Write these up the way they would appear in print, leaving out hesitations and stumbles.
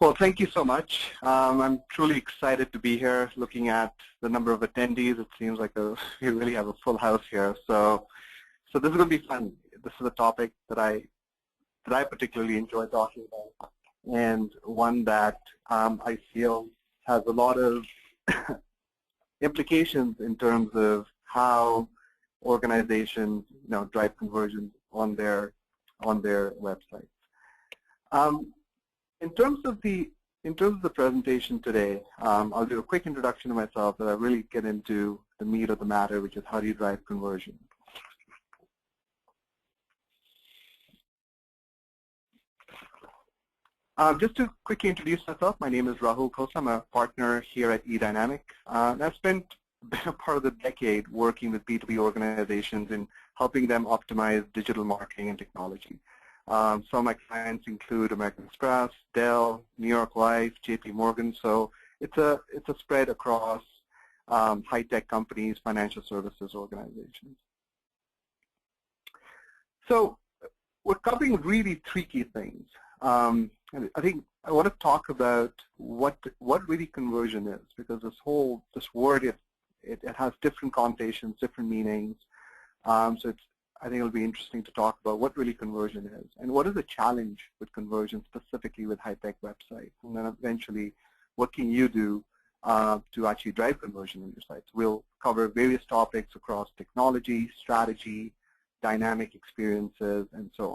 Well, thank you so much. I'm truly excited to be here. Looking at the number of attendees, it seems like we really have a full house here. So this is going to be fun. This is a topic that I particularly enjoy talking about, and one that I feel has a lot of implications in terms of how organizations, drive conversions on their websites. In terms of the presentation today, I'll do a quick introduction to myself, but I'll really get into the meat of the matter, which is how do you drive conversion. Just to quickly introduce myself, my name is Rahul Khosa. I'm a partner here at eDynamic. I've spent a better part of the decade working with B2B organizations in helping them optimize digital marketing and technology. Some of my clients include American Express, Dell, New York Life, JP Morgan. So it's a spread across high-tech companies, financial services organizations. So we're covering really three key things. I think I want to talk about what really conversion is, because this word it has different connotations, different meanings. So I think it'll be interesting to talk about what really conversion is and what is the challenge with conversion specifically with high-tech websites, and then eventually what can you do to actually drive conversion on your sites. We'll cover various topics across technology, strategy, dynamic experiences, and so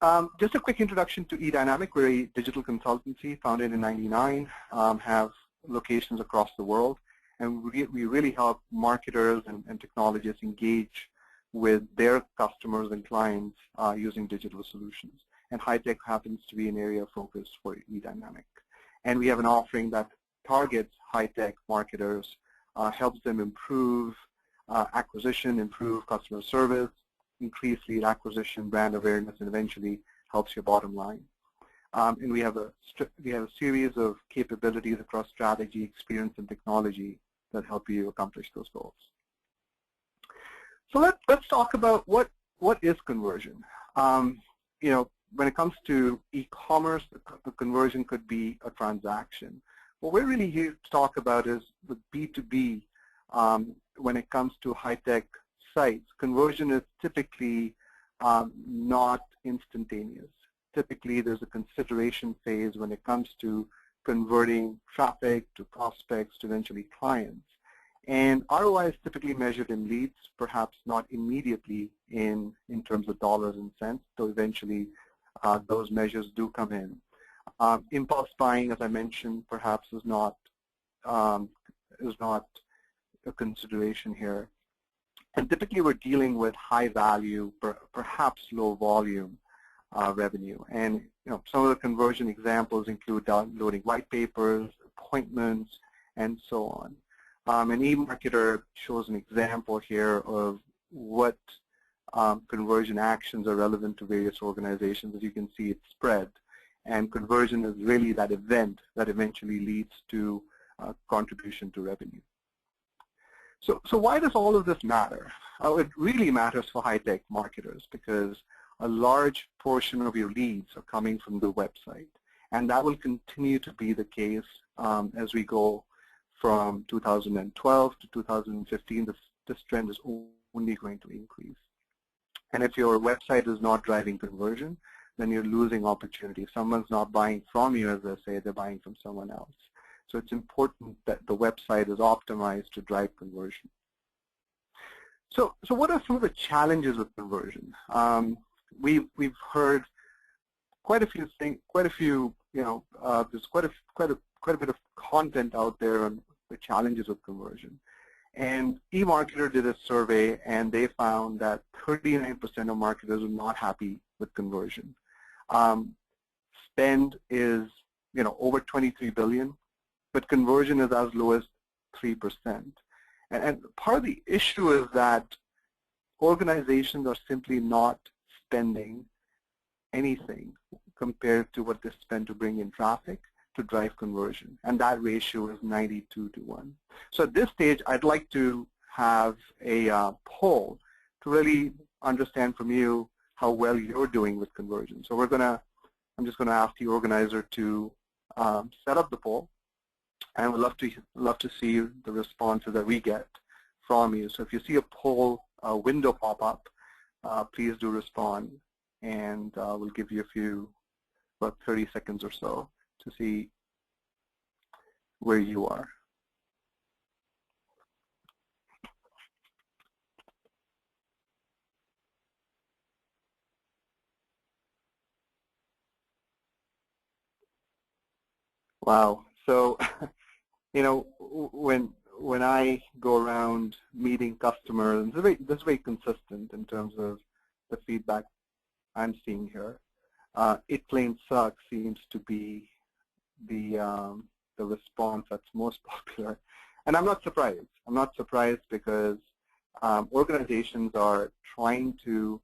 on. Just a quick introduction to eDynamic. We're a digital consultancy founded in '99, have locations across the world, and we really help marketers and technologists engage with their customers and clients using digital solutions. And high-tech happens to be an area of focus for eDynamic. And we have an offering that targets high-tech marketers, helps them improve acquisition, improve customer service, increase lead acquisition, brand awareness, and eventually helps your bottom line. And we have a series of capabilities across strategy, experience, and technology that help you accomplish those goals. So let's talk about what is conversion. When it comes to e-commerce, the conversion could be a transaction. What we're really here to talk about is the B2B. When it comes to high-tech sites, conversion is typically not instantaneous. Typically, there's a consideration phase when it comes to converting traffic to prospects to eventually clients. And ROI is typically measured in leads, perhaps not immediately in terms of dollars and cents, so eventually those measures do come in. Impulse buying, as I mentioned, perhaps is not a consideration here. And typically we're dealing with high value, perhaps low volume revenue. And some of the conversion examples include downloading white papers, appointments, and so on. An eMarketer shows an example here of what conversion actions are relevant to various organizations. As you can see, it's spread. And conversion is really that event that eventually leads to contribution to revenue. So why does all of this matter? It really matters for high-tech marketers because a large portion of your leads are coming from the website. And that will continue to be the case as we go from 2012 to 2015. This trend is only going to increase. And if your website is not driving conversion, then you're losing opportunity. If someone's not buying from you, as I say, they're buying from someone else. So it's important that the website is optimized to drive conversion. So what are some of the challenges with conversion? We've heard quite a few things, there's quite a bit of content out there on the challenges of conversion. And eMarketer did a survey, and they found that 39% of marketers are not happy with conversion. Spend is, over 23 billion, but conversion is as low as 3%. And part of the issue is that organizations are simply not spending anything compared to what they spend to bring in traffic to drive conversion, and that ratio is 92:1. So at this stage, I'd like to have a poll to really understand from you how well you're doing with conversion. So we're going to I'm just going to ask the organizer to set up the poll, and we'd love to see the responses that we get from you. So if you see a poll window pop up, please do respond, and we'll give you a few, about 30 seconds or so to see where you are. Wow. So, you know, when I go around meeting customers, this is very consistent in terms of the feedback I'm seeing here. It plain sucks seems to be the response that's most popular, and I'm not surprised. I'm not surprised because organizations are trying to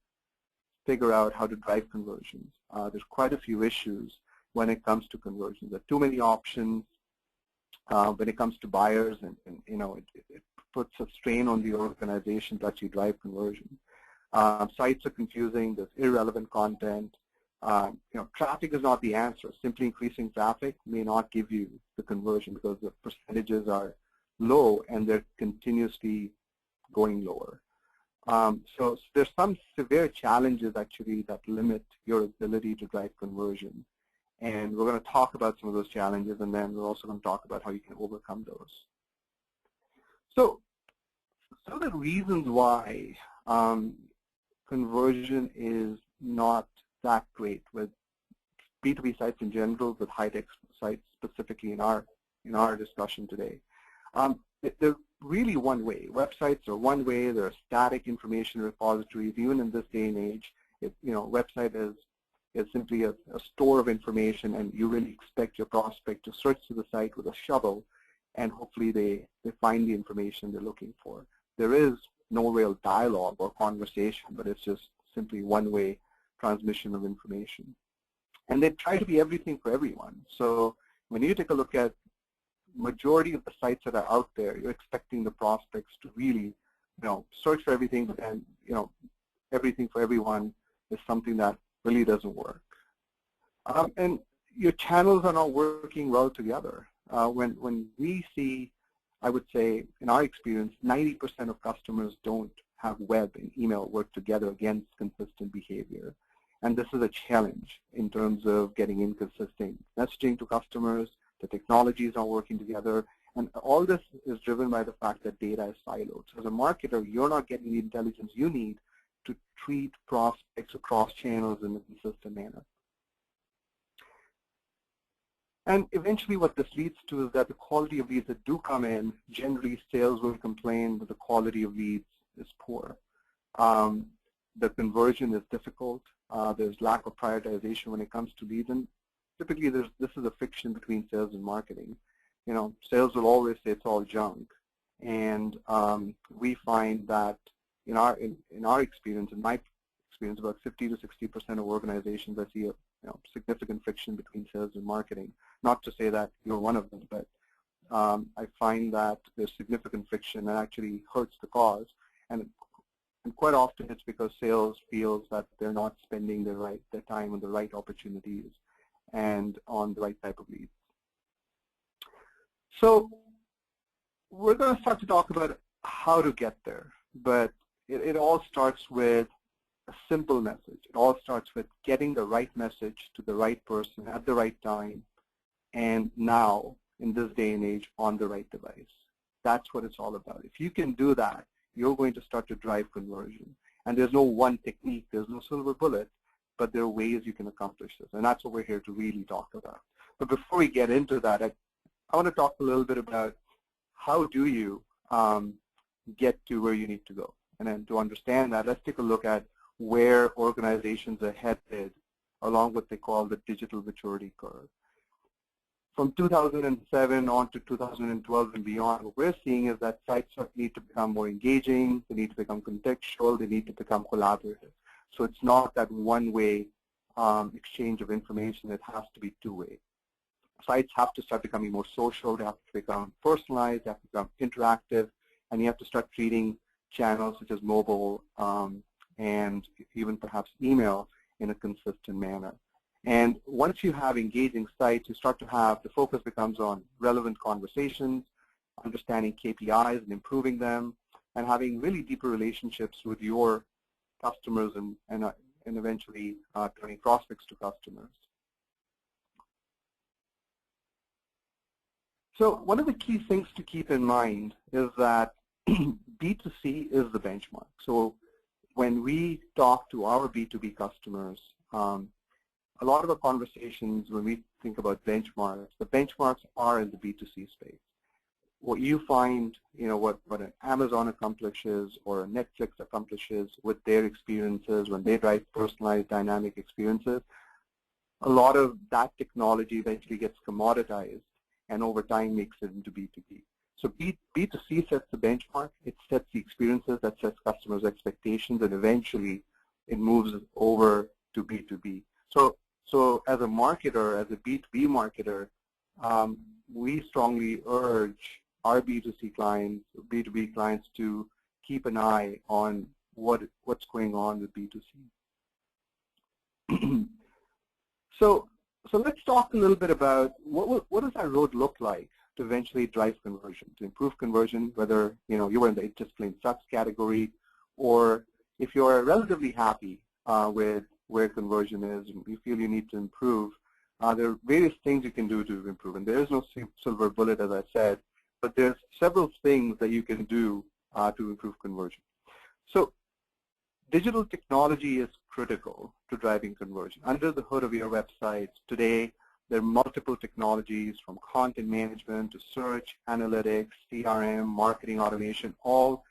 figure out how to drive conversions. There's quite a few issues when it comes to conversions. There are too many options when it comes to buyers, and you know, it puts a strain on the organization to actually drive conversion. Sites are confusing. There's irrelevant content. You know, traffic is not the answer. Simply increasing traffic may not give you the conversion because the percentages are low and they're continuously going lower. So there's some severe challenges actually that limit your ability to drive conversion. And we're going to talk about some of those challenges, and then we're also going to talk about how you can overcome those. So some of the reasons why conversion is not that great with B2B sites in general, with high-tech sites specifically in our discussion today. They're really one way. Websites are one way. They're static information repositories. Even in this day and age, you know, website is simply a store of information, and you really expect your prospect to search through the site with a shovel, and hopefully they find the information they're looking for. There is no real dialogue or conversation, but it's just simply one-way transmission of information. And they try to be everything for everyone. So when you take a look at majority of the sites that are out there, you're expecting the prospects to really, you know, search for everything, and you know, everything for everyone is something that really doesn't work. And your channels are not working well together. When we see, I would say, in our experience, 90% of customers don't have web and email work together against consistent behavior. And this is a challenge in terms of getting inconsistent messaging to customers. The technology is not working together. And all this is driven by the fact that data is siloed. So as a marketer, you're not getting the intelligence you need to treat prospects across channels in a consistent manner. And eventually what this leads to is that the quality of leads that do come in, generally sales will complain that the quality of leads is poor. The conversion is difficult. There's lack of prioritization when it comes to leads. And typically this is a friction between sales and marketing. You know, sales will always say it's all junk. And we find that in our experience, in my experience, about 50 to 60% of organizations, I see a significant friction between sales and marketing. Not to say that you're one of them, but I find that there's significant friction that actually hurts the cause. And quite often it's because sales feels that they're not spending their time on the right opportunities and on the right type of leads. So we're going to start to talk about how to get there, but it all starts with a simple message. It all starts with getting the right message to the right person at the right time, and now, in this day and age, on the right device. That's what it's all about. If you can do that, you're going to start to drive conversion. And there's no one technique, there's no silver bullet, but there are ways you can accomplish this. And that's what we're here to really talk about. But before we get into that, I want to talk a little bit about how do you get to where you need to go. And then to understand that, let's take a look at where organizations are headed along what they call the digital maturity curve. From 2007 on to 2012 and beyond, what we're seeing is that sites need to become more engaging, they need to become contextual, they need to become collaborative. So it's not that one-way exchange of information, it has to be two-way. Sites have to start becoming more social, they have to become personalized, they have to become interactive, and you have to start treating channels such as mobile and even perhaps email in a consistent manner. And once you have engaging sites, you start to have, the focus becomes on relevant conversations, understanding KPIs and improving them, and having really deeper relationships with your customers and eventually turning prospects to customers. So one of the key things to keep in mind is that B2C is the benchmark. So when we talk to our B2B customers, a lot of the conversations when we think about benchmarks, the benchmarks are in the B2C space. What you find, what an Amazon accomplishes or a Netflix accomplishes with their experiences when they drive personalized dynamic experiences, a lot of that technology eventually gets commoditized and over time makes it into B2B. So B2C sets the benchmark, it sets the experiences, that sets customers' expectations, and eventually it moves over to B2B. So as a marketer, as a B2B marketer, we strongly urge our B2C clients, B2B clients to keep an eye on what's going on with B2C. So let's talk a little bit about what does that road look like to eventually drive conversion, to improve conversion, whether you were in the just plain sucks category, or if you're relatively happy with where conversion is and you feel you need to improve, there are various things you can do to improve. And there is no silver bullet, as I said, but there's several things that you can do to improve conversion. So digital technology is critical to driving conversion. Under the hood of your websites today, there are multiple technologies from content management to search, analytics, CRM, marketing automation, all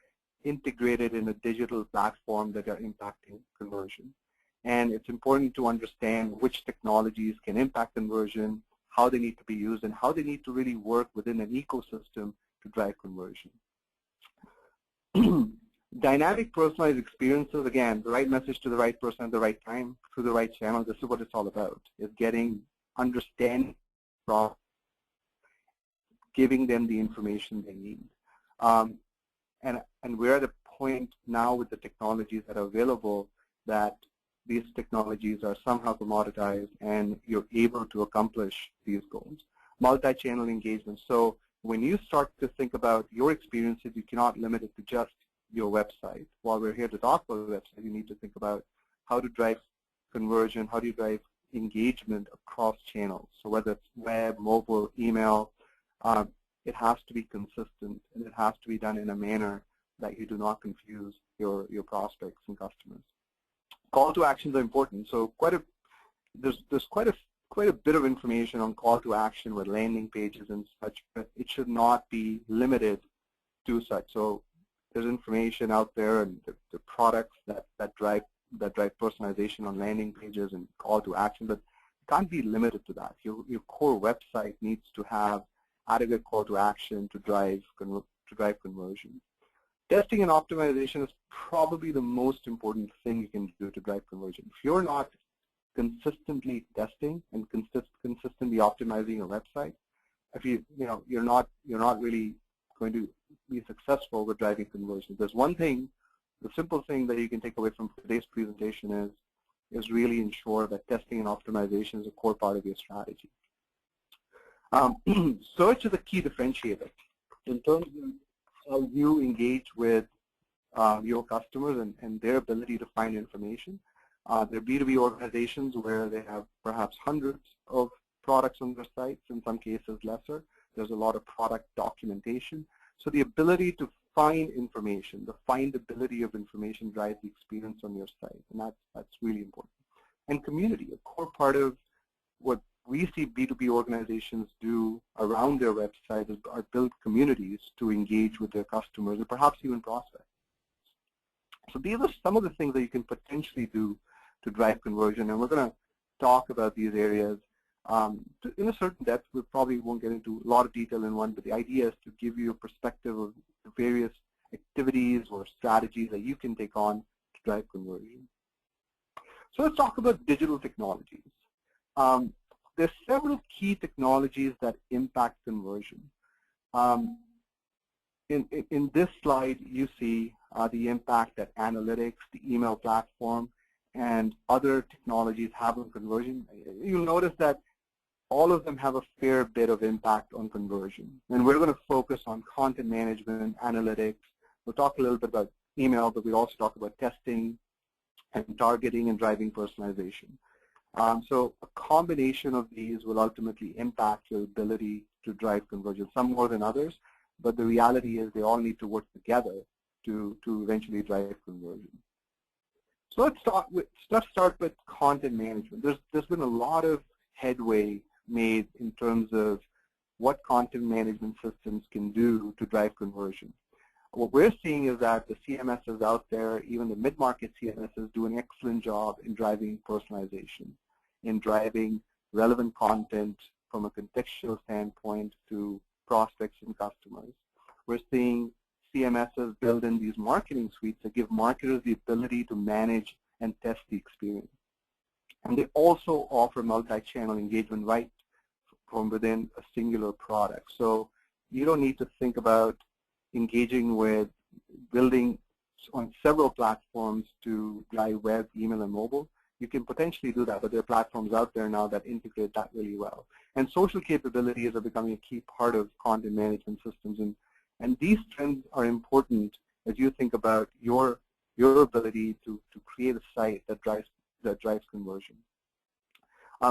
integrated in a digital platform that are impacting conversion. And it's important to understand which technologies can impact conversion, how they need to be used, and how they need to really work within an ecosystem to drive conversion. Dynamic personalized experiences, again, the right message to the right person at the right time through the right channel. This is what it's all about, is understanding, giving them the information they need. And we're at a point now with the technologies that are available that these technologies are somehow commoditized and you're able to accomplish these goals. Multi-channel engagement. So when you start to think about your experiences, you cannot limit it to just your website. While we're here to talk about the website, you need to think about how to drive conversion, how do you drive engagement across channels. So whether it's web, mobile, email, it has to be consistent and it has to be done in a manner that you do not confuse your prospects and customers. Call to actions are important. So there's quite a bit of information on call to action with landing pages and such, but it should not be limited to such. So there's information out there and the products that drive personalization on landing pages and call to action, but it can't be limited to that. Your core website needs to have adequate call to action to drive conversion. Testing and optimization is probably the most important thing you can do to drive conversion. If you're not consistently testing and consistently optimizing your website, if you're not really going to be successful with driving conversion. There's one thing, the simple thing that you can take away from today's presentation is really ensure that testing and optimization is a core part of your strategy. Search is a key differentiator in terms of how you engage with your customers and their ability to find information. There are B2B organizations where they have perhaps hundreds of products on their sites, in some cases lesser. There's a lot of product documentation. So the ability to find information, the findability of information drives the experience on your site, and that's really important. And community, a core part of what we see B2B organizations do around their website are build communities to engage with their customers and perhaps even prospects. So these are some of the things that you can potentially do to drive conversion, and we're going to talk about these areas in a certain depth. We probably won't get into a lot of detail in one, but the idea is to give you a perspective of the various activities or strategies that you can take on to drive conversion. So let's talk about digital technologies. There's several key technologies that impact conversion. In this slide, you see the impact that analytics, the email platform, and other technologies have on conversion, you'll notice that all of them have a fair bit of impact on conversion. And we're going to focus on content management, analytics. We'll talk a little bit about email, but we'll also talk about testing and targeting and driving personalization. So a combination of these will ultimately impact your ability to drive conversion, some more than others, but the reality is they all need to work together to eventually drive conversion. So let's start with content management. There's been a lot of headway made in terms of what content management systems can do to drive conversion. What we're seeing is that the CMSs out there, even the mid-market CMSs, do an excellent job in driving personalization, in driving relevant content from a contextual standpoint to prospects and customers. We're seeing CMSs build in these marketing suites that give marketers the ability to manage and test the experience. And they also offer multi-channel engagement right from within a singular product. So you don't need to think about engaging with building on several platforms to drive web, email, and mobile. You can potentially do that, but there are platforms out there now that integrate that really well. And social capabilities are becoming a key part of content management systems. And these trends are important as you think about your ability to create a site that drives conversion.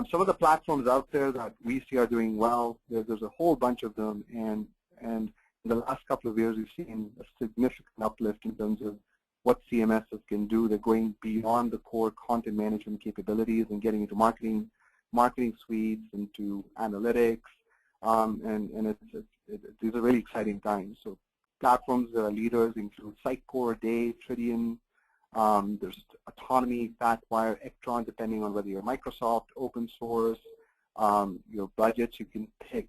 Some of the platforms out there that we see are doing well, there's a whole bunch of them, and in the last couple of years we've seen a significant uplift in terms of what CMSs can do. They're going beyond the core content management capabilities and getting into marketing suites, into analytics, and these are really exciting times. So platforms that are leaders include Sitecore, Dave, Tridian. There's Autonomy, Fatwire, Ectron, depending on whether you're Microsoft, open source, your budgets. You can pick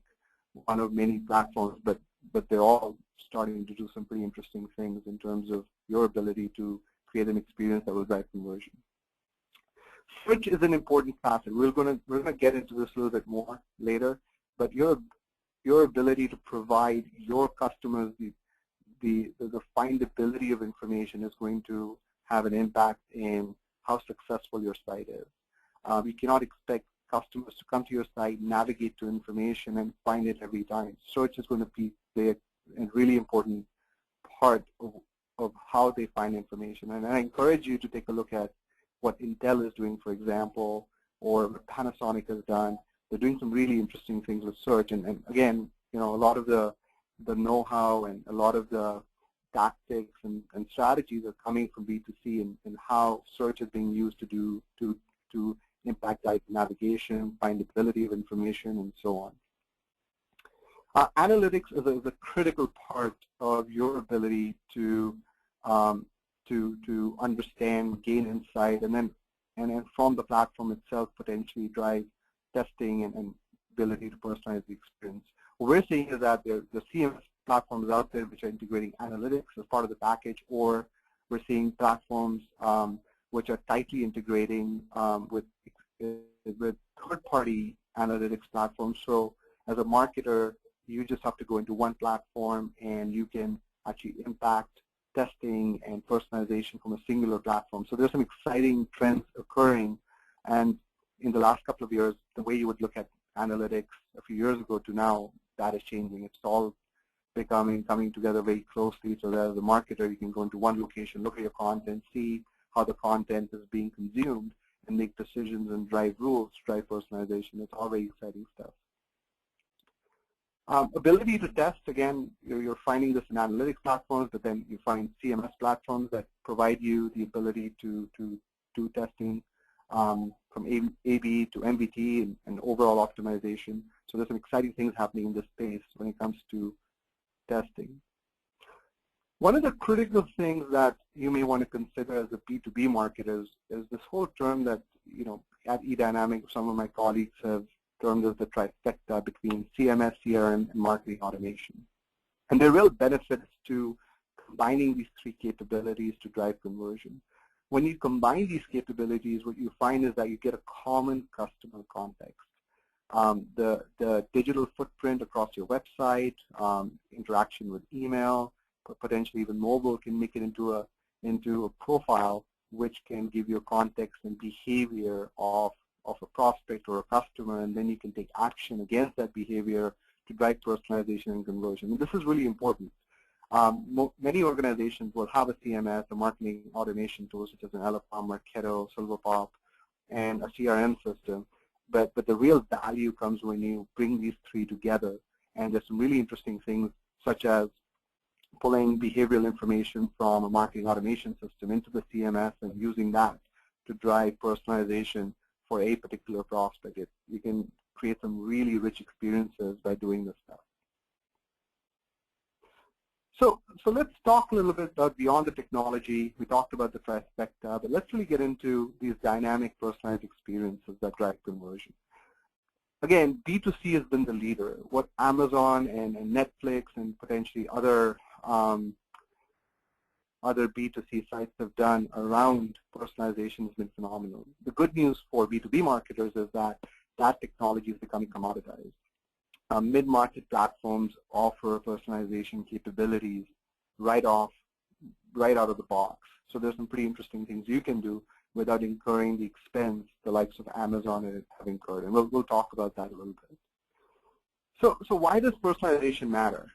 one of many platforms, but they're all starting to do some pretty interesting things in terms of your ability to create an experience that will drive conversion. Search is an important facet. We're gonna get into this a little bit more later, but your ability to provide your customers the findability of information is going to have an impact in how successful your site is. You cannot expect customers to come to your site, navigate to information, and find it every time. Search is going to play a really important part of how they find information. And I encourage you to take a look at what Intel is doing, for example, or what Panasonic has done. They're doing some really interesting things with search. And again, a lot of the know-how and a lot of the tactics and strategies are coming from B2C and how search is being used to impact navigation, findability of information, and so on. Analytics is a critical part of your ability to understand, gain insight, and then from the platform itself potentially drive testing and ability to personalize the experience. What we're seeing is that the CMS platforms out there which are integrating analytics as part of the package, or we're seeing platforms which are tightly integrating with third-party analytics platforms. So as a marketer, you just have to go into one platform and you can actually impact testing and personalization from a singular platform. So there's some exciting trends occurring, and in the last couple of years, the way you would look at analytics a few years ago to now, that is changing. It's all coming together very closely, so that as a marketer, you can go into one location, look at your content, see how the content is being consumed, and make decisions and drive rules, drive personalization. It's all very exciting stuff. Ability to test, again, you're finding this in analytics platforms, but then you find CMS platforms that provide you the ability to do testing from A/B to MVT and overall optimization. So there's some exciting things happening in this space when it comes to testing. One of the critical things that you may want to consider as a B2B marketer is this whole term that, at eDynamic, some of my colleagues have termed as the trifecta between CMS, CRM, and marketing automation. And there are real benefits to combining these three capabilities to drive conversion. When you combine these capabilities, what you find is that you get a common customer context. The digital footprint across your website, interaction with email, potentially even mobile, can make it into a profile which can give you context and behavior of a prospect or a customer, and then you can take action against that behavior to drive personalization and conversion. And this is really important. Many organizations will have a CMS, a marketing automation tool such as an Elefant, Marketo, Silverpop, and a CRM system. But the real value comes when you bring these three together. And there's some really interesting things such as pulling behavioral information from a marketing automation system into the CMS and using that to drive personalization for a particular prospect. You can create some really rich experiences by doing this stuff. So let's talk a little bit about beyond the technology. We talked about the trifecta, but let's really get into these dynamic personalized experiences that drive conversion. Again, B2C has been the leader. What Amazon and Netflix and potentially other B2C sites have done around personalization has been phenomenal. The good news for B2B marketers is that technology is becoming commoditized. Mid-market platforms offer personalization capabilities right out of the box. So there's some pretty interesting things you can do without incurring the expense the likes of Amazon have incurred, and we'll talk about that a little bit. So why does personalization matter?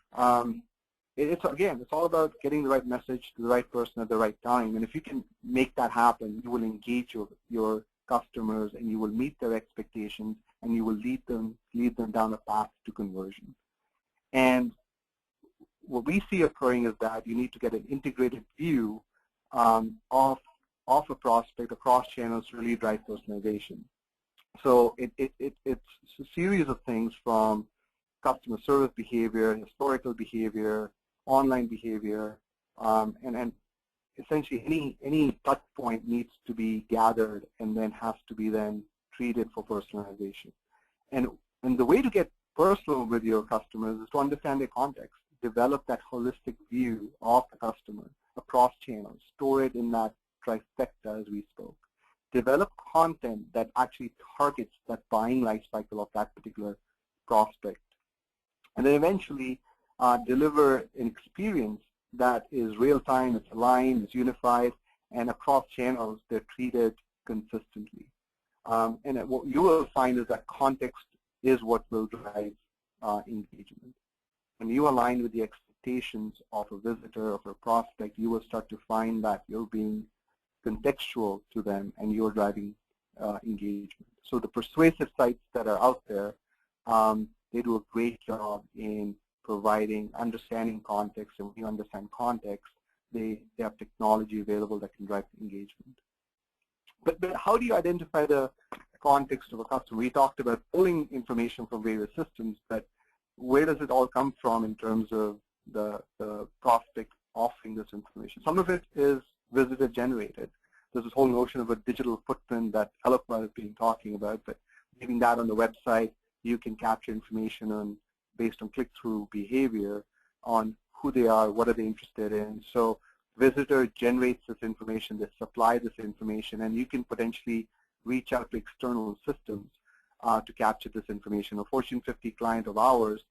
It's all about getting the right message to the right person at the right time, and if you can make that happen, you will engage your customers and you will meet their expectations and you will lead them down a path to conversion. And what we see occurring is that you need to get an integrated view of a prospect across channels to really drive personalization. So it's a series of things from customer service behavior, historical behavior, online behavior, and essentially any touch point needs to be gathered and then has to be then treated for personalization. And the way to get personal with your customers is to understand their context, develop that holistic view of the customer across channels, store it in that trifecta as we spoke. Develop content that actually targets that buying life cycle of that particular prospect. And then eventually deliver an experience that is real-time, it's aligned, it's unified, and across channels they're treated consistently. And what you will find is that context is what will drive engagement. When you align with the expectations of a visitor, of a prospect, you will start to find that you're being contextual to them and you're driving engagement. So the persuasive sites that are out there, they do a great job in providing understanding context, and when you understand context, they have technology available that can drive engagement. But how do you identify the context of a customer? We talked about pulling information from various systems, but where does it all come from in terms of the prospect offering this information? Some of it is visitor generated. There's this whole notion of a digital footprint that Eloqua has been talking about, but leaving that on the website, you can capture information based on click-through behavior on who they are, what are they interested in. So visitor generates this information, they supply this information, and you can potentially reach out to external systems to capture this information. A Fortune 50 client of ours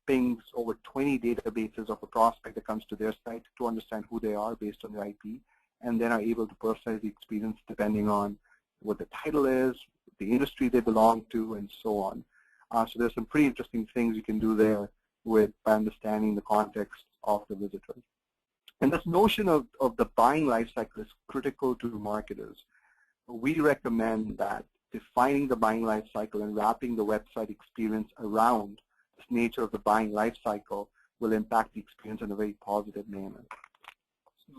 pings over 20 databases of a prospect that comes to their site to understand who they are based on their IP, and then are able to personalize the experience depending on what the title is, the industry they belong to, and so on. So there's some pretty interesting things you can do there by understanding the context of the visitor. And this notion of the buying life cycle is critical to marketers. We recommend that defining the buying life cycle and wrapping the website experience around this nature of the buying life cycle will impact the experience in a very positive manner. So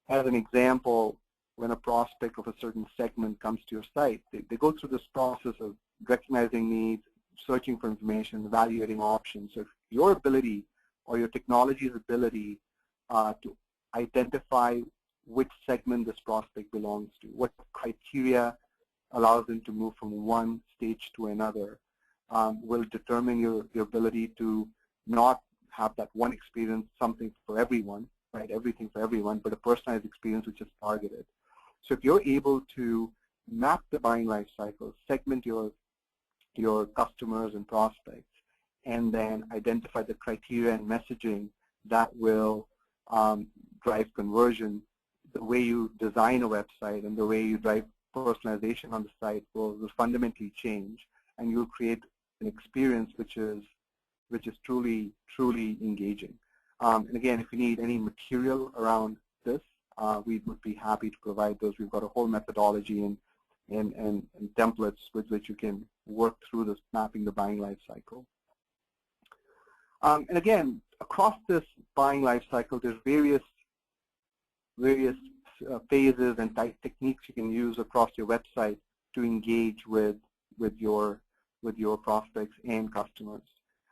as an example, when a prospect of a certain segment comes to your site, they go through this process of recognizing needs, searching for information, evaluating options. So if your ability or your technology's ability to identify which segment this prospect belongs to, what criteria allows them to move from one stage to another, will determine your ability to not have that one experience, something for everyone, right, everything for everyone, but a personalized experience which is targeted. So if you're able to map the buying life cycle, segment your customers and prospects, and then identify the criteria and messaging that will drive conversion, the way you design a website and the way you drive personalization on the site will fundamentally change, and you'll create an experience which is truly engaging. And again, if you need any material around this, we would be happy to provide those. We've got a whole methodology and templates with which you can work through this, mapping the buying life cycle. And again, across this buying life cycle, there's various phases and techniques you can use across your website to engage with your prospects and customers.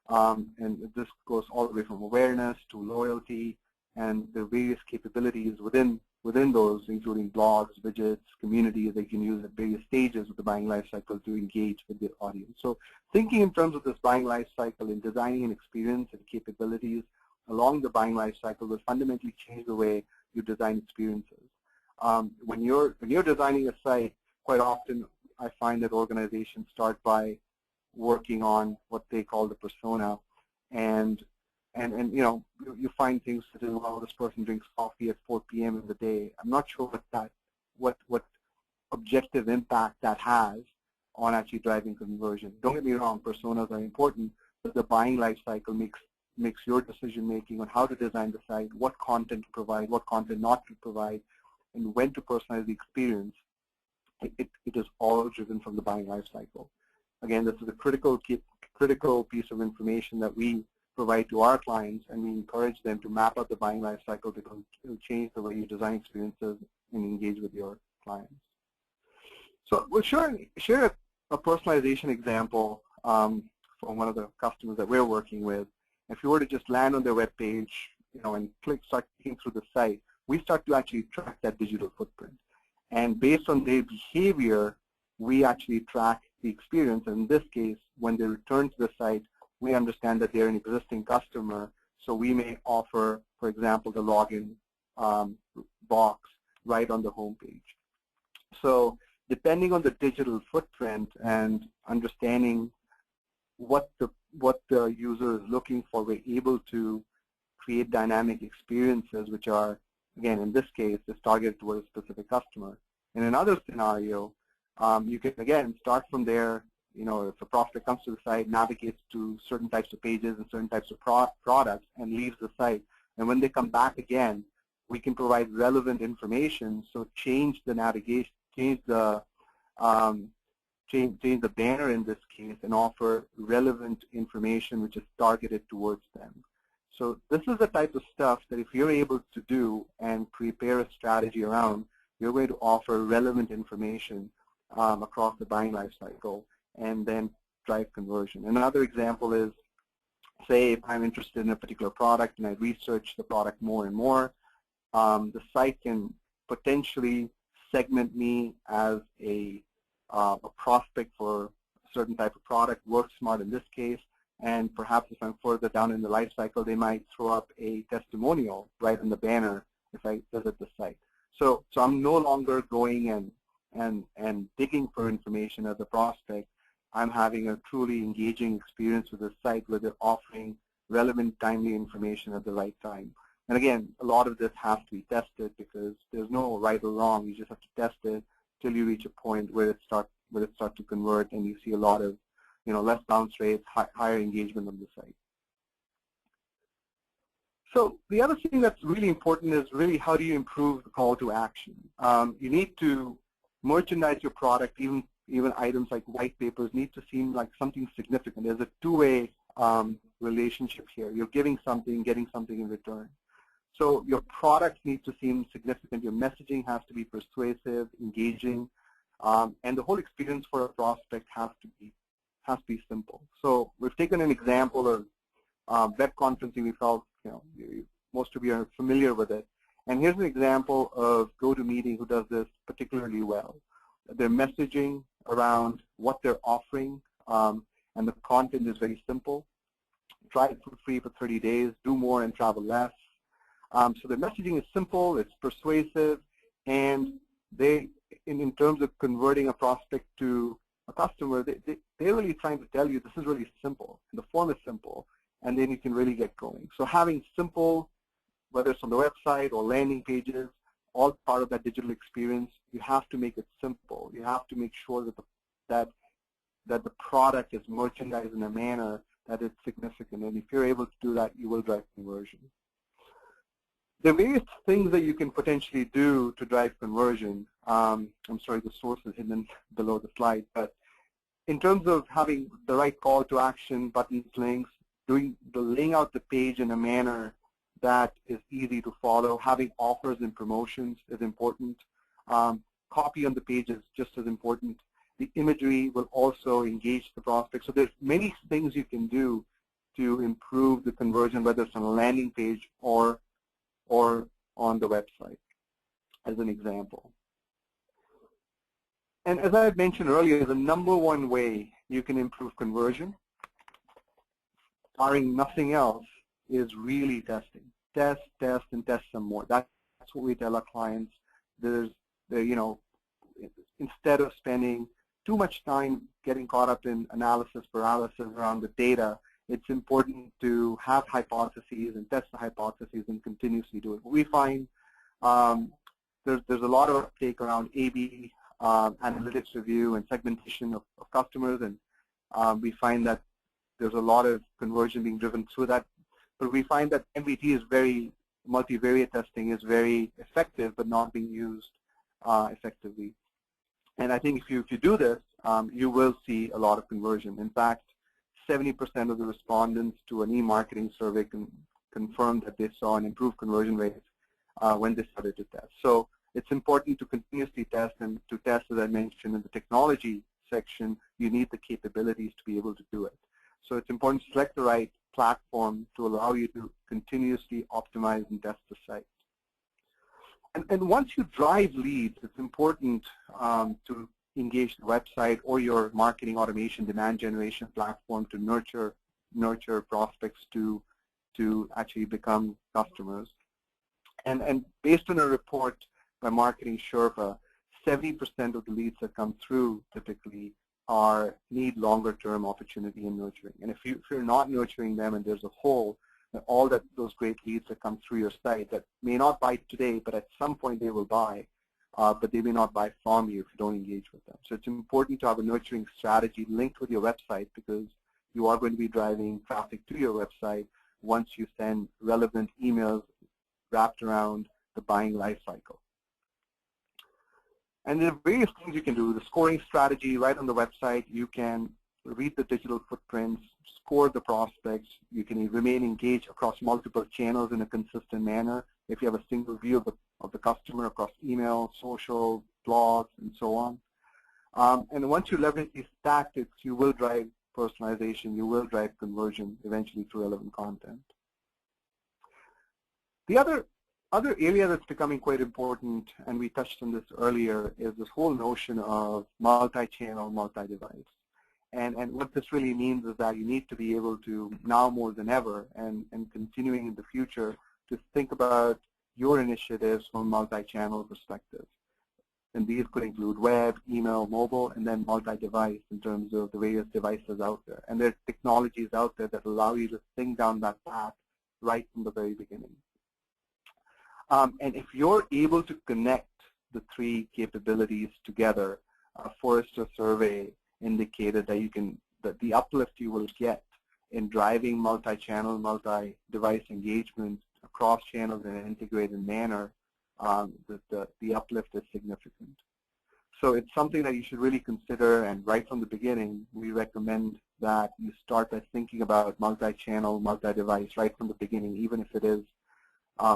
And this goes all the way from awareness to loyalty, and the various capabilities within those, including blogs, widgets, communities that you can use at various stages of the buying life cycle to engage with the audience. So thinking in terms of this buying life cycle and designing an experience and capabilities along the buying life cycle will fundamentally change the way you design experiences. When you're designing a site, quite often I find that organizations start by working on what they call the persona, and you know, you find things such as, well, this person drinks coffee at 4 p.m. in the day. I'm not sure what objective impact that has on actually driving conversion. Don't get me wrong, personas are important, but the buying life cycle makes your decision making on how to design the site, what content to provide, what content not to provide, and when to personalize the experience. It is all driven from the buying life cycle. Again, this is a critical piece of information that we provide to our clients, and we encourage them to map out the buying life cycle to change the way you design experiences and engage with your clients. So we'll share a personalization example from one of the customers that we're working with. If you were to just land on their web page, you know, and start clicking through the site, we start to actually track that digital footprint. And based on their behavior, we actually track the experience. And in this case, when they return to the site, we understand that they're an existing customer, so we may offer, for example, the login box right on the home page. So depending on the digital footprint and understanding what the user is looking for, we're able to create dynamic experiences which are, again, in this case, is targeted towards a specific customer. In another scenario, you can, again, start from there. You know, if a prospect comes to the site, navigates to certain types of pages and certain types of products and leaves the site, and when they come back again, we can provide relevant information. So change the navigation, change the banner in this case, and offer relevant information which is targeted towards them. So this is the type of stuff that if you're able to do and prepare a strategy around, you're going to offer relevant information across the buying life cycle and then drive conversion. Another example is, say if I'm interested in a particular product and I research the product more and more, the site can potentially segment me as a prospect for a certain type of product, WorkSmart in this case, and perhaps if I'm further down in the life cycle, they might throw up a testimonial right in the banner if I visit the site. So I'm no longer going and digging for information as a prospect. I'm having a truly engaging experience with the site where they're offering relevant, timely information at the right time. And again, a lot of this has to be tested because there's no right or wrong. You just have to test it till you reach a point where it starts to convert, and you see a lot of, you know, less bounce rates, higher engagement on the site. So the other thing that's really important is really how do you improve the call to action. You need to merchandise your product, even items like white papers need to seem like something significant. There's a two-way relationship here. You're giving something, getting something in return. So your products need to seem significant. Your messaging has to be persuasive, engaging, and the whole experience for a prospect has to be simple. So we've taken an example of web conferencing. We felt, you know, most of you are familiar with it. And here's an example of GoToMeeting who does this particularly well. Their messaging around what they're offering and the content is very simple. Try it for free for 30 days, do more and travel less. So the messaging is simple, it's persuasive, and they, in terms of converting a prospect to a customer, they're really trying to tell you this is really simple, and the form is simple, and then you can really get going. So having simple, whether it's on the website or landing pages, all part of that digital experience. You have to make it simple. You have to make sure that the product is merchandised in a manner that is significant. And if you're able to do that, you will drive conversion. There are various things that you can potentially do to drive conversion. I'm sorry, the source is hidden below the slide, but in terms of having the right call to action, buttons, links, laying out the page in a manner that is easy to follow, having offers and promotions is important. Copy on the page is just as important. The imagery will also engage the prospect. So there's many things you can do to improve the conversion, whether it's on a landing page or on the website, as an example. And as I had mentioned earlier, the number one way you can improve conversion, barring nothing else, is really testing. Test, test, and test some more. That's what we tell our clients. Instead of spending too much time getting caught up in analysis paralysis around the data, it's important to have hypotheses and test the hypotheses and continuously do it. We find there's a lot of uptake around A/B analytics review and segmentation of customers, and we find that there's a lot of conversion being driven through that. But we find that MVT is multivariate testing is very effective, but not being used effectively. And I think if you do this, you will see a lot of conversion. In fact, 70% of the respondents to an e-marketing survey confirmed that they saw an improved conversion rate when they started to test. So it's important to continuously test, and to test, as I mentioned in the technology section, you need the capabilities to be able to do it. So it's important to select the right platform to allow you to continuously optimize and test the site. And once you drive leads, it's important to engage the website or your marketing automation demand generation platform to nurture prospects to actually become customers. And based on a report by Marketing Sherpa, 70% of the leads that come through typically need longer-term opportunity in nurturing. And if you're not nurturing them and there's a hole, all those great leads that come through your site that may not buy today, but at some point they will buy, but they may not buy from you if you don't engage with them. So it's important to have a nurturing strategy linked with your website, because you are going to be driving traffic to your website once you send relevant emails wrapped around the buying life cycle. And there are various things you can do. The scoring strategy right on the website, you can read the digital footprints, score the prospects. You can remain engaged across multiple channels in a consistent manner if you have a single view of the customer across email, social, blogs, and so on. And once you leverage these tactics, you will drive personalization, you will drive conversion eventually through relevant content. The other area that's becoming quite important, and we touched on this earlier, is this whole notion of multi-channel, multi-device. And what this really means is that you need to be able to, now more than ever, and continuing in the future, to think about your initiatives from a multi-channel perspective. And these could include web, email, mobile, and then multi-device in terms of the various devices out there. And there are technologies out there that allow you to think down that path right from the very beginning. And if you're able to connect the three capabilities together, Forrester survey indicated that the uplift you will get in driving multi-channel, multi-device engagement across channels in an integrated manner, the uplift is significant. So it's something that you should really consider, and right from the beginning, we recommend that you start by thinking about multi-channel, multi-device right from the beginning, even if it is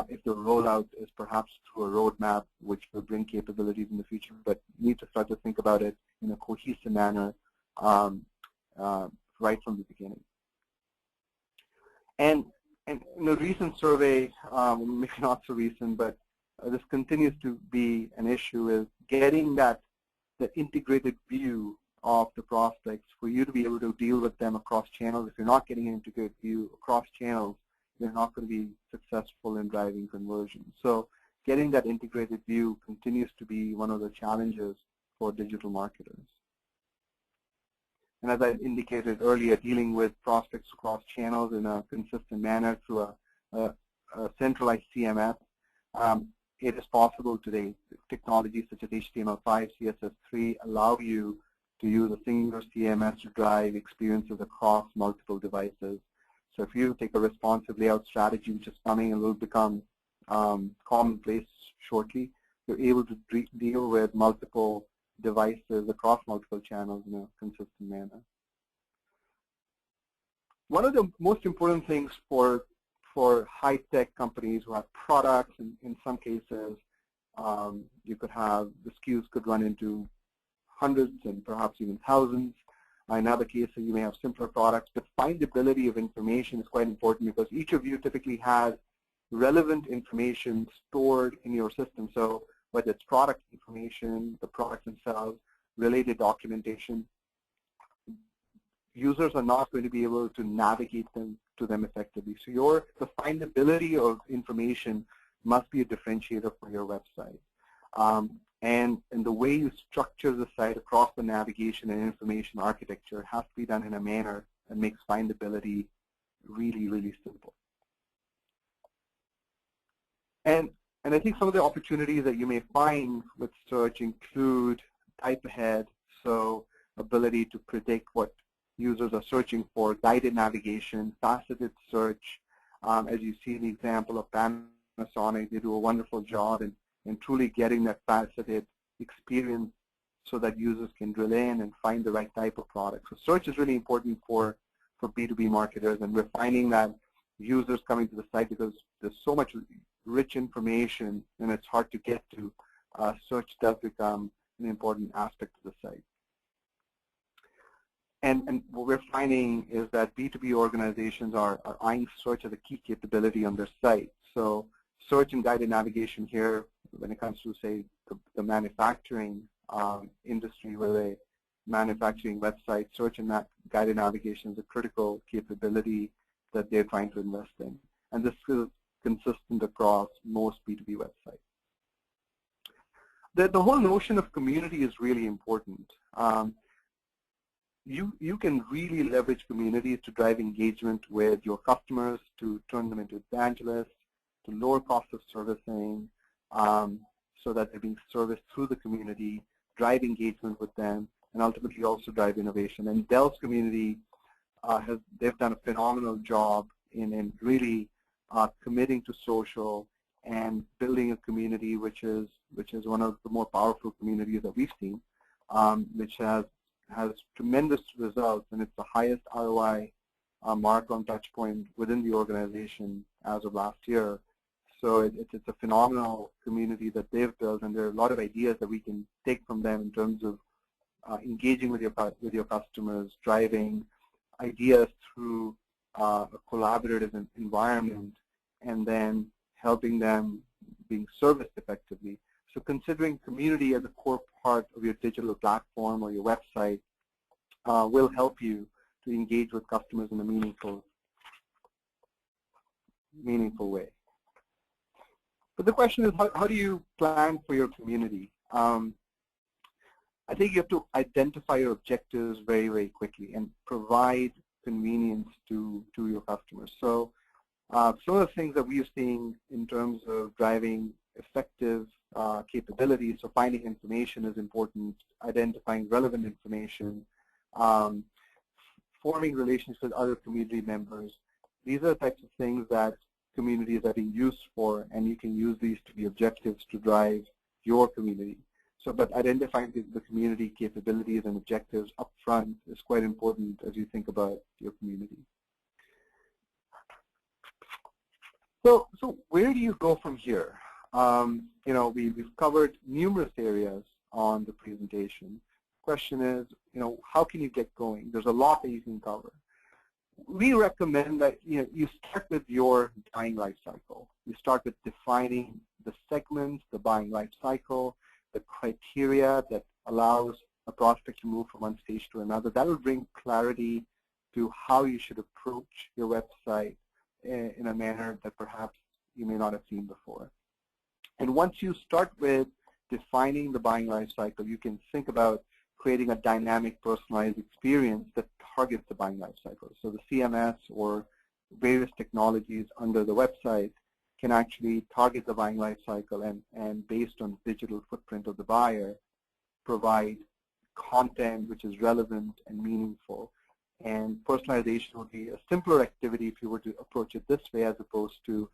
if the rollout is perhaps through a roadmap which will bring capabilities in the future, but you need to start to think about it in a cohesive manner right from the beginning. And in a recent survey, maybe not so recent, but this continues to be an issue, is getting the integrated view of the prospects for you to be able to deal with them across channels. If you're not getting an integrated view across channels, you're not going to be successful in driving conversion. So getting that integrated view continues to be one of the challenges for digital marketers. And as I indicated earlier, dealing with prospects across channels in a consistent manner through a centralized CMS it is possible today. Technologies such as HTML5, CSS3 allow you to use a singular CMS to drive experiences across multiple devices. So if you take a responsive layout strategy, which is coming and will become commonplace shortly, you're able to deal with multiple devices across multiple channels in a consistent manner. One of the most important things for high-tech companies who have products, in some cases, you could have, the SKUs could run into hundreds and perhaps even thousands. In other cases, you may have simpler products, but findability of information is quite important because each of you typically has relevant information stored in your system. So whether it's product information, the products themselves, related documentation, users are not going to be able to navigate to them effectively. So the findability of information must be a differentiator for your website. And the way you structure the site across the navigation and information architecture has to be done in a manner that makes findability really, really simple. And I think some of the opportunities that you may find with search include type ahead, so ability to predict what users are searching for, guided navigation, faceted search. As you see the example of Panasonic, they do a wonderful job in truly getting that faceted experience so that users can drill in and find the right type of product. So search is really important for B2B marketers, and we're finding that users coming to the site because there's so much rich information and it's hard to get to, search does become an important aspect of the site. And what we're finding is that B2B organizations are eyeing search as a key capability on their site. So search and guided navigation here, when it comes to, say, the manufacturing industry, where a manufacturing website, search and guided navigation is a critical capability that they're trying to invest in. And this is consistent across most B2B websites. The whole notion of community is really important. You can really leverage communities to drive engagement with your customers, to turn them into evangelists, to lower cost of servicing, so that they're being serviced through the community, drive engagement with them, and ultimately also drive innovation. And Dell's community, they've done a phenomenal job in really committing to social and building a community which is one of the more powerful communities that we've seen, which has tremendous results, and it's the highest ROI mark on touchpoint within the organization as of last year. So it's a phenomenal community that they've built, and there are a lot of ideas that we can take from them in terms of engaging with your customers, driving ideas through a collaborative environment, and then helping them being serviced effectively. So considering community as a core part of your digital platform or your website will help you to engage with customers in a meaningful way. But the question is, how do you plan for your community? I think you have to identify your objectives very, very quickly and provide convenience to your customers. So some of the things that we are seeing in terms of driving effective capabilities, so finding information is important, identifying relevant information, forming relationships with other community members. These are the types of things that communities are being used for, and you can use these to be objectives to drive your community. So, but identifying the community capabilities and objectives up front is quite important as you think about your community. So where do you go from here? You know, we've covered numerous areas on the presentation. Question is, you know, how can you get going? There's a lot that you can cover. We recommend that you start with your buying life cycle. You start with defining the segments, the buying life cycle, the criteria that allows a prospect to move from one stage to another. That will bring clarity to how you should approach your website in a manner that perhaps you may not have seen before. And once you start with defining the buying life cycle, you can think about creating a dynamic, personalized experience that targets the buying life cycle. So the CMS or various technologies under the website can actually target the buying life cycle and based on digital footprint of the buyer, provide content which is relevant and meaningful. And personalization would be a simpler activity if you were to approach it this way, as opposed to,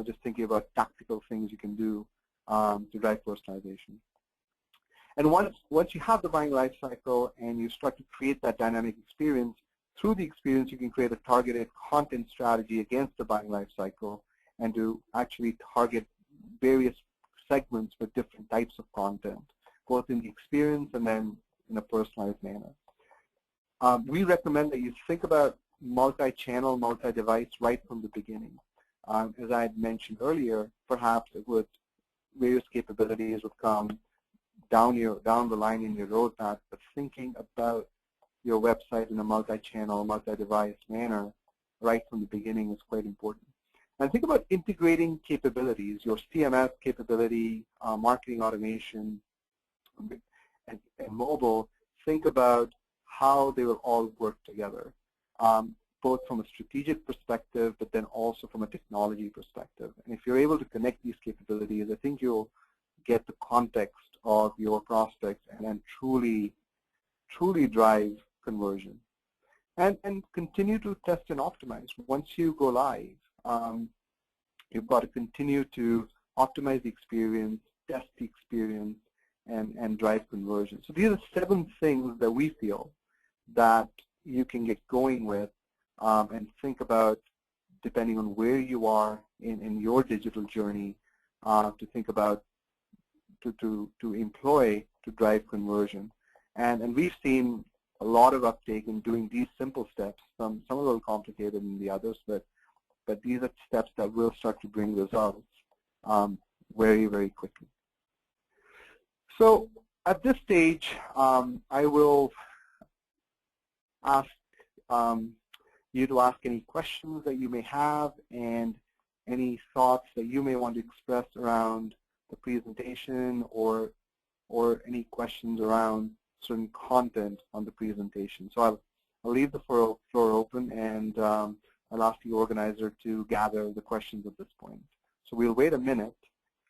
just thinking about tactical things you can do to drive personalization. And once you have the buying life cycle and you start to create that dynamic experience, through the experience you can create a targeted content strategy against the buying life cycle and to actually target various segments with different types of content, both in the experience and then in a personalized manner. We recommend that you think about multi-channel, multi-device right from the beginning. As I had mentioned earlier, perhaps various capabilities would come down the line in your roadmap, but thinking about your website in a multi-channel, multi-device manner right from the beginning is quite important. And think about integrating capabilities, your CMS capability, marketing automation, and mobile. Think about how they will all work together, both from a strategic perspective, but then also from a technology perspective. And if you're able to connect these capabilities, I think you'll get the context of your prospects and then truly drive conversion. And continue to test and optimize. Once you go live, you've got to continue to optimize the experience, test the experience, and drive conversion. So these are 7 things that we feel that you can get going with and think about, depending on where you are in your digital journey, to think about to employ to drive conversion. And we've seen a lot of uptake in doing these simple steps, some a little complicated than the others, but these are steps that will start to bring results very, very quickly. So at this stage, I will ask you to ask any questions that you may have and any thoughts that you may want to express around the presentation or any questions around certain content on the presentation. So I'll leave the floor open, and I'll ask the organizer to gather the questions at this point. So we'll wait a minute,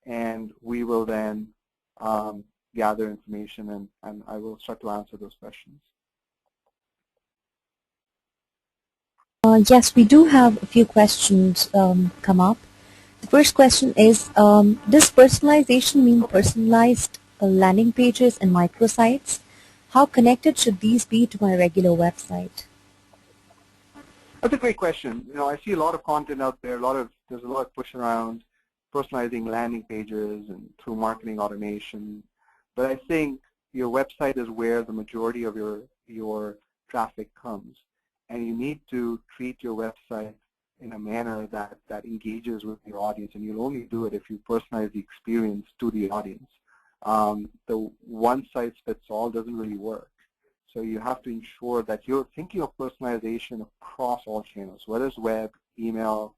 and we will then gather information, and I will start to answer those questions. Yes, we do have a few questions come up. The first question is, does personalization mean personalized landing pages and microsites? How connected should these be to my regular website? That's a great question. I see a lot of content out there. There's a lot of push around personalizing landing pages and through marketing automation. But I think your website is where the majority of your traffic comes, and you need to treat your website in a manner that engages with your audience, and you'll only do it if you personalize the experience to the audience. The one-size-fits-all doesn't really work. So you have to ensure that you're thinking of personalization across all channels, whether it's web, email,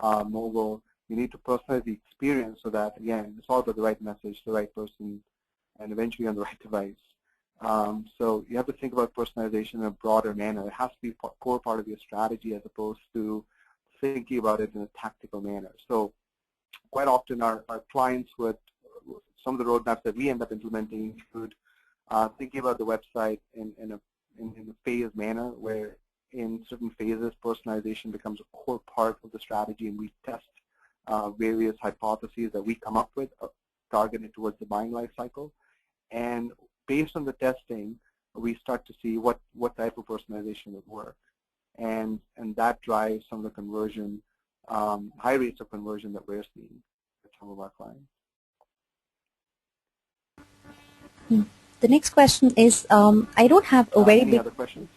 mobile. You need to personalize the experience so that, again, it's all about the right message, the right person, and eventually on the right device. So you have to think about personalization in a broader manner. It has to be a core part of your strategy as opposed to thinking about it in a tactical manner. So quite often our clients would, some of the roadmaps that we end up implementing include thinking about the website in a phased manner, where in certain phases personalization becomes a core part of the strategy, and we test various hypotheses that we come up with targeted towards the buying life cycle. And based on the testing, we start to see what type of personalization would work. And that drives some of the conversion, high rates of conversion that we're seeing with some of our clients. The next question is, I don't have a very any big... other questions?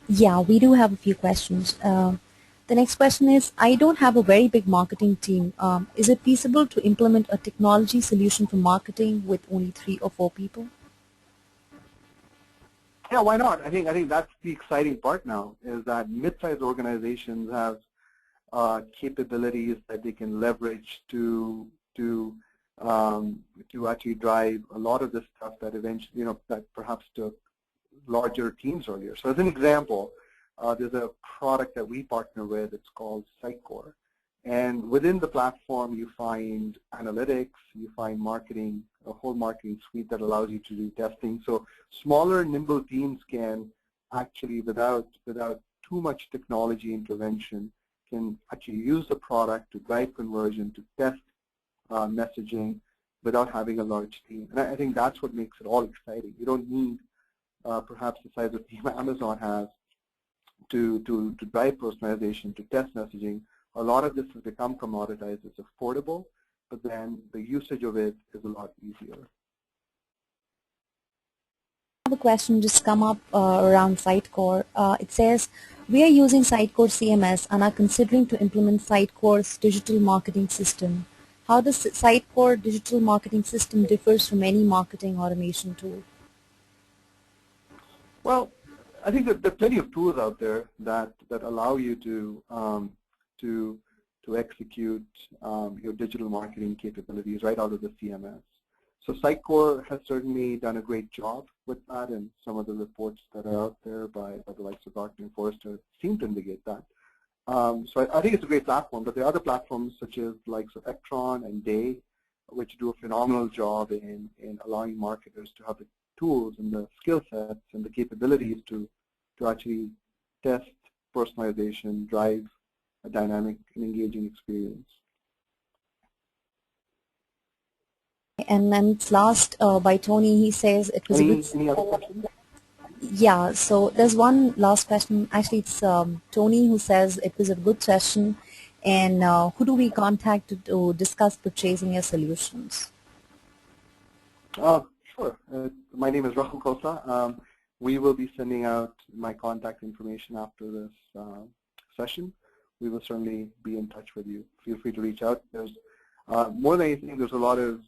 Yeah, we do have a few questions. The next question is, I don't have a very big marketing team. Is it feasible to implement a technology solution for marketing with only 3 or 4 people? Yeah, why not? I think that's the exciting part now, is that mid-sized organizations have capabilities that they can leverage to actually drive a lot of this stuff that eventually, that perhaps took larger teams earlier. So as an example, there's a product that we partner with. It's called Sitecore, And within the platform, you find analytics, you find marketing, a whole marketing suite that allows you to do testing. So smaller, nimble teams can actually, without too much technology intervention, can actually use the product to drive conversion, to test messaging without having a large team. And I think that's what makes it all exciting. You don't need perhaps the size of team Amazon has to drive personalization, to test messaging. A lot of this has become commoditized. It's affordable, but then the usage of it is a lot easier. Another question just come up around Sitecore. It says, we are using Sitecore CMS and are considering to implement Sitecore's digital marketing system. How does Sitecore digital marketing system differs from any marketing automation tool? Well, I think that there are plenty of tools out there that allow you to execute your digital marketing capabilities right out of the CMS. So Sitecore has certainly done a great job with that, and some of the reports that are out there by the likes of Gartner and Forrester seem to indicate that. So I think it's a great platform, but there are other platforms such as the likes of Ectron and Day, which do a phenomenal job in allowing marketers to have the tools and the skill sets and the capabilities to actually test personalization, drive a dynamic and engaging experience. And then it's last by Tony. He says it was any other questions? Yeah, so there's one last question. Actually, it's Tony who says it was a good session, and who do we contact to discuss purchasing your solutions? Sure. My name is Rahul Khosa. We will be sending out my contact information after this session. We will certainly be in touch with you. Feel free to reach out. There's more than anything, there's a lot of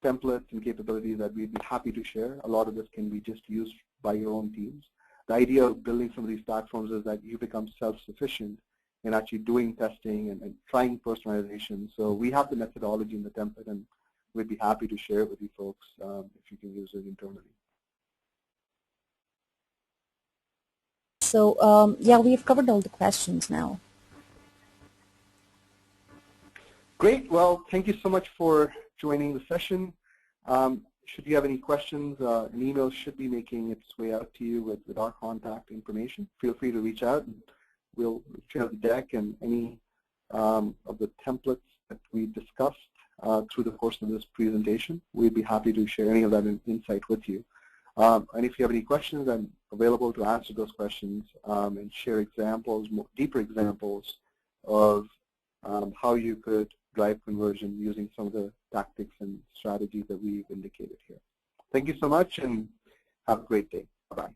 templates and capabilities that we'd be happy to share. A lot of this can be just used by your own teams. The idea of building some of these platforms is that you become self-sufficient in actually doing testing and trying personalization. So we have the methodology and the template, and we'd be happy to share it with you folks if you can use it internally. So yeah, we've covered all the questions now. Great. Well, thank you so much for joining the session. Should you have any questions, an email should be making its way out to you with our contact information. Feel free to reach out, and we'll share the deck and any of the templates that we discussed through the course of this presentation. We'd be happy to share any of that insight with you. And if you have any questions, I'm available to answer those questions and share examples, deeper examples of how you could drive conversion using some of the tactics and strategies that we've indicated here. Thank you so much, and have a great day. Bye-bye.